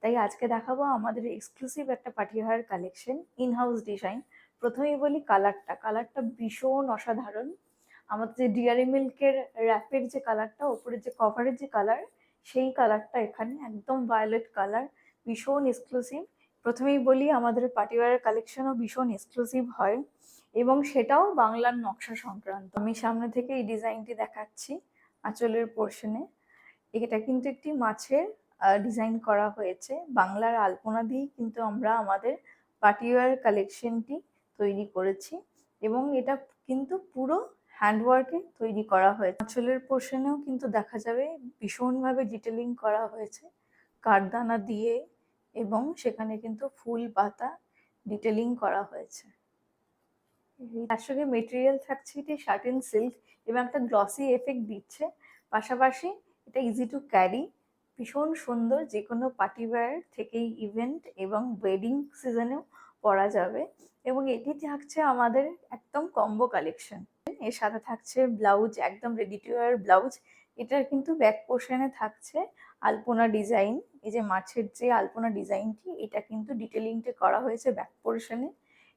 তাই আজকে দেখাবো আমাদের এক্সক্লুসিভ একটা party wear collection, in house design. প্রথমেই বলি কালারটা ভীষণ অসাধারণ। আমাদের যে ডিয়ারি মিল্কের র্যাপের যে কালারটা, ওপরের যে কভারের যে কালার, সেই কালারটা এখানে একদম ভায়োলেট কালার, ভীষণ এক্সক্লুসিভ। প্রথমেই বলি আমাদের পার্টি ওয়্যার কালেকশনও ভীষণ এক্সক্লুসিভ হয়, এবং সেটাও বাংলার নকশা সংক্রান্ত। আমি সামনে থেকে এই ডিজাইনটি দেখাচ্ছি আঁচলের পোর্শনে। এটা কিন্তু একটি মাছের ডিজাইন করা হয়েছে। বাংলার আলপনা দিয়েই কিন্তু আমরা আমাদের পার্টিওয়ার কালেকশনটি তৈরি করেছি, এবং এটা কিন্তু পুরো হ্যান্ডওয়ার্কে তৈরি করা হয়েছে। আঁচলের পোর্শনেও কিন্তু দেখা যাবে ভীষণভাবে ডিটেলিং করা হয়েছে কাঠদানা দিয়ে, এবং সেখানে কিন্তু ফুল পাতা ডিটেলিং করা হয়েছে। তার সঙ্গে মেটেরিয়াল থাকছে এটি শার্টেন সিল্ক, এবং একটা গ্লসি এফেক্ট দিচ্ছে। পাশাপাশি এটা ইজি টু ক্যারি, ভীষণ সুন্দর, যে কোনো পার্টি ওয়্যার থেকেই ইভেন্ট এবং ওয়েডিং সিজনেও পরা যাবে। এবং এটি থাকছে আমাদের একদম কম্বো কালেকশন। এর সাথে থাকছে ব্লাউজ, একদম রেডি টু ওয়্যার ব্লাউজ। এটার কিন্তু ব্যাক পোর্শনে থাকছে আলপনা ডিজাইন। এই যে মাছের যে আলপনা ডিজাইনটি, এটা কিন্তু ডিটেলিংটা করা হয়েছে ব্যাক পোর্শনে,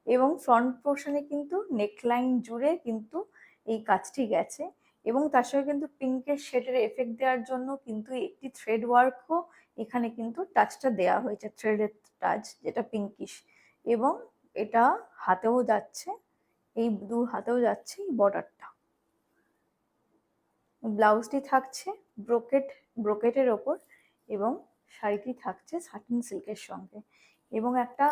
এবং ফ্রন্ট পোর্শনে কিন্তু নেকলাইন জুড়ে কিন্তু এই কাজটি গেছে। এবং তার সঙ্গে কিন্তু পিঙ্কের শেডের এফেক্ট দেওয়ার জন্য কিন্তু একটি থ্রেড ওয়ার্কও এখানে কিন্তু টাচটা দেওয়া হয়েছে, থ্রেডের টাচ, যেটা পিঙ্কিশ। এবং এটা হাতেও যাচ্ছে, এই দু হাতেও যাচ্ছে এই বর্ডারটা। ব্লাউজটি থাকছে ব্রোকেটের ওপর, এবং শাড়িটি থাকছে সাটিন সিল্কের সঙ্গে, এবং একটা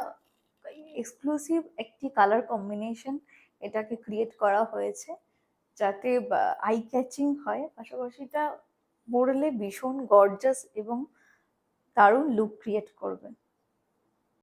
এক্সক্লুসিভ একটি কালার কম্বিনেশন এটাকে ক্রিয়েট করা হয়েছে, যাতে আই ক্যাচিং হয়। পাশাপাশি এটা পরলে ভীষণ গর্জাস এবং দারুণ লুক ক্রিয়েট করবে।